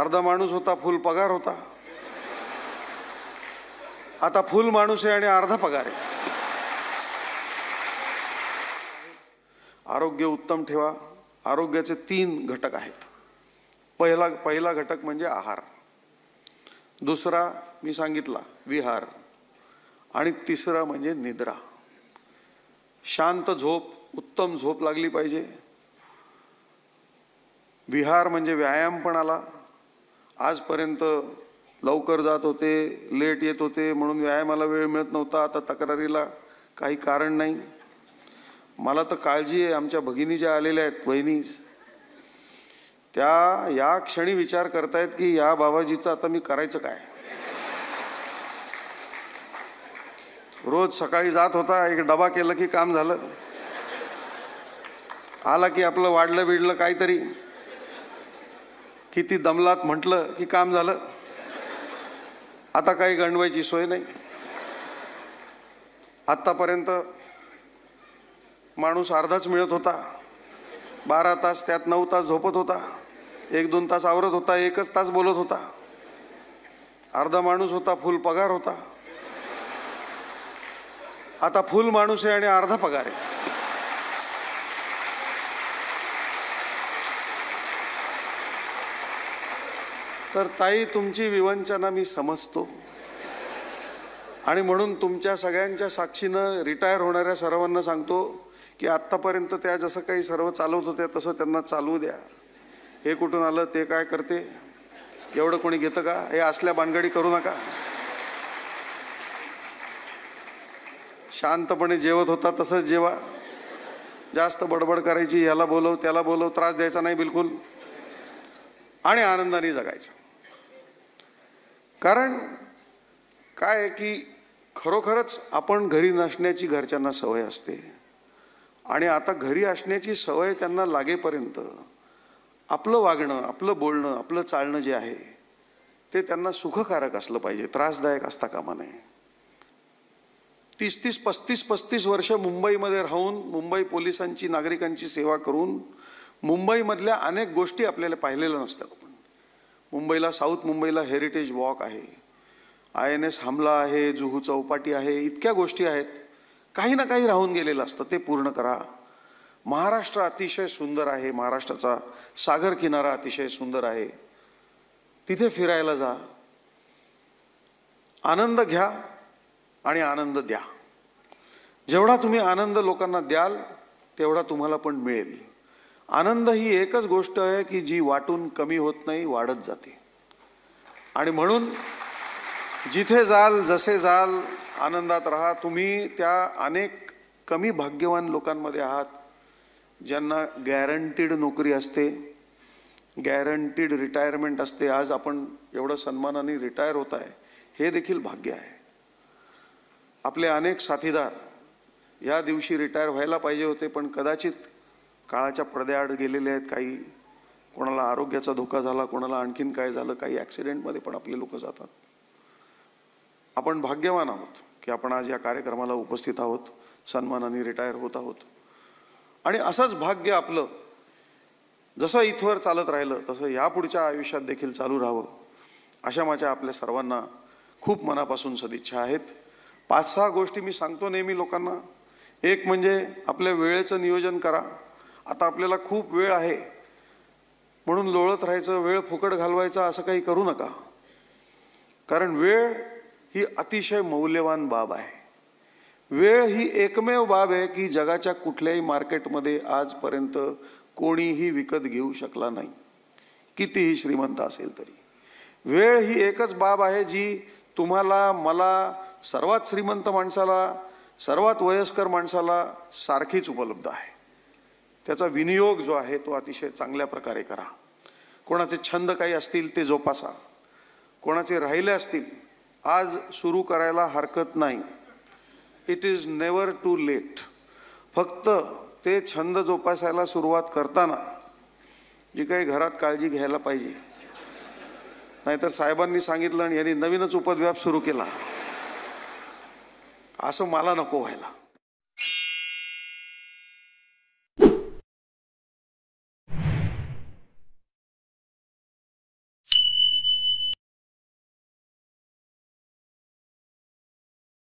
अर्धा माणूस होता, फुल पगार होता. आता फुल माणूस आहे आणि अर्धा पगार आहे. आरोग्य उत्तम ठेवा. आरोग्याचे 3 घटक आहेत. पहिला घटक म्हणजे आहार, दुसरा मी सांगितला विहार, आणि तिसरा म्हणजे निद्रा. शांत झोप, उत्तम झोप लागली पाहिजे. विहार म्हणजे व्यायाम पण आला. आजपर्यंत लवकर जात होते, लेट येत होते म्हणून व्यायामाला वेळ मिळत नव्हता. आता तक्रारीला काही कारण नाही. मला तर काळजी आहे, आमच्या भगिनी ज्या आलेल्या आहेत, बहिणी, त्या या क्षणी विचार करतायत की या बाबाजीचं आता मी करायचं काय. रोज सकाळी जात होता, एक डबा केलं की काम झालं. आला की आपलं वाढलं बिडलं काहीतरी, किती दमलात म्हटलं की काम झालं. आता काही गणवायची सोय नाही. आत्तापर्यंत माणूस अर्धाच मिळत होता. 12 तास, त्यात 9 तास झोपत होता, 1-2 तास आवरत होता, 1च तास बोलत होता. अर्धा माणूस होता, फुल पगार होता. आता फुल माणूस आहे आणि अर्धा पगार आहे. तर ताई, तुमची विवंचना मी समजतो आणि म्हणून तुमच्या सगळ्यांच्या साक्षीनं रिटायर होणाऱ्या सर्वांना सांगतो की आत्तापर्यंत त्या जसं काही सर्व चालवत होत्या तसं त्यांना चालवू द्या. हे कुठून आलं, ते काय करते, एवढं कोणी घेतं का, हे असल्या भानगडी करू नका. शांतपणे जेवत होता तसंच जेवा. जास्त बडबड करायची, याला बोलव त्याला बोलव, त्रास द्यायचा नाही बिलकुल, आणि आनंदाने जगायचं. कारण काय आहे की खरोखरच आपण घरी नसण्याची घरच्यांना सवय असते, आणि आता घरी असण्याची सवय त्यांना लागेपर्यंत आपलं वागणं, आपलं बोलणं, आपलं चालणं जे आहे ते त्यांना सुखकारक असलं पाहिजे, त्रासदायक असता कामा नये. 30-30, 35-35 वर्ष मुंबईमध्ये राहून, मुंबई पोलिसांची, नागरिकांची सेवा करून मुंबईमधल्या अनेक गोष्टी आपल्याला पाहिलेल्या नसतात. आपण मुंबईला, साऊथ मुंबईला हेरिटेज वॉक आहे, INS हमला आहे, जुहू चौपाटी आहे, इतक्या गोष्टी आहेत. काही ना काही राहून गेलेलं असतं, ते पूर्ण करा. महाराष्ट्र अतिशय सुंदर आहे, महाराष्ट्राचा सागर किनारा अतिशय सुंदर आहे, तिथे फिरायला जा. आनंद घ्या आणि आनंद द्या. जेवढा तुम्ही आनंद लोकांना द्याल तेवढा तुम्हाला पण मिळेल. आनंद ही एकच गोष्ट आहे की जी वाटून कमी होत नाही, वाढत जाते. आणि म्हणून जिथे जाल, जसे जाल, आनंदात राहा. तुम्ही त्या अनेक कमी भाग्यवान लोकांमध्ये आहात ज्यांना गॅरंटीड नोकरी असते, गॅरंटीड रिटायरमेंट असते. आज आपण एवढं सन्मानाने रिटायर होत आहे, हे देखील भाग्य आहे. आपले अनेक साथीदार या दिवशी रिटायर व्हायला पाहिजे होते, पण कदाचित काळाच्या पडद्याआड गेलेले आहेत. काही, कोणाला आरोग्याचा धोका झाला, कोणाला आणखीन काय झालं, काही ॲक्सिडेंटमध्ये पण आपले लोक जातात. आपण भाग्यवान आहोत की आपण आज या कार्यक्रमाला उपस्थित आहोत, सन्मानाने रिटायर होत आहोत. आणि असंच भाग्य आपलं जसं इथवर चालत राहिलं तसं यापुढच्या आयुष्यात देखील चालू राहावं, अशा माझ्या आपल्या सर्वांना खूप मनापासून सदिच्छा आहेत. 5-6 गोष्टी मी सांगतो नेहमी लोकांना. एक म्हणजे आपल्या वेळेचं नियोजन करा. आता आपल्याला खूप वेळ आहे म्हणून लोळत राहायचं, वेळ फुकट घालवायचा असं काही करू नका. कारण वेळ ही अतिशय मौल्यवान बाब आहे. वेळ ही एकमेव बाब आहे की जगाच्या कुठल्याही मार्केटमध्ये आजपर्यंत कोणीही विकत घेऊ शकला नाही, कितीही श्रीमंत असेल तरी. वेळ ही एकच बाब आहे जी तुम्हाला, मला, सर्वात श्रीमंत माणसाला, सर्वात वयस्कर माणसाला सारखीच उपलब्ध आहे. त्याचा विनियोग जो आहे तो अतिशय चांगल्या प्रकारे करा. कोणाचे छंद काही असतील ते जोपासा, कोणाचे राहिले असतील आज सुरू करायला हरकत नाही. It is never too late. फक्त ते छंद जोपासायला सुरुवात करताना जी काही घरात काळजी घ्यायला पाहिजे, नाहीतर साहेबांनी सांगितलं आणि यांनी नवीनच उपद्व्याप सुरू केला असं मला नको व्हायला.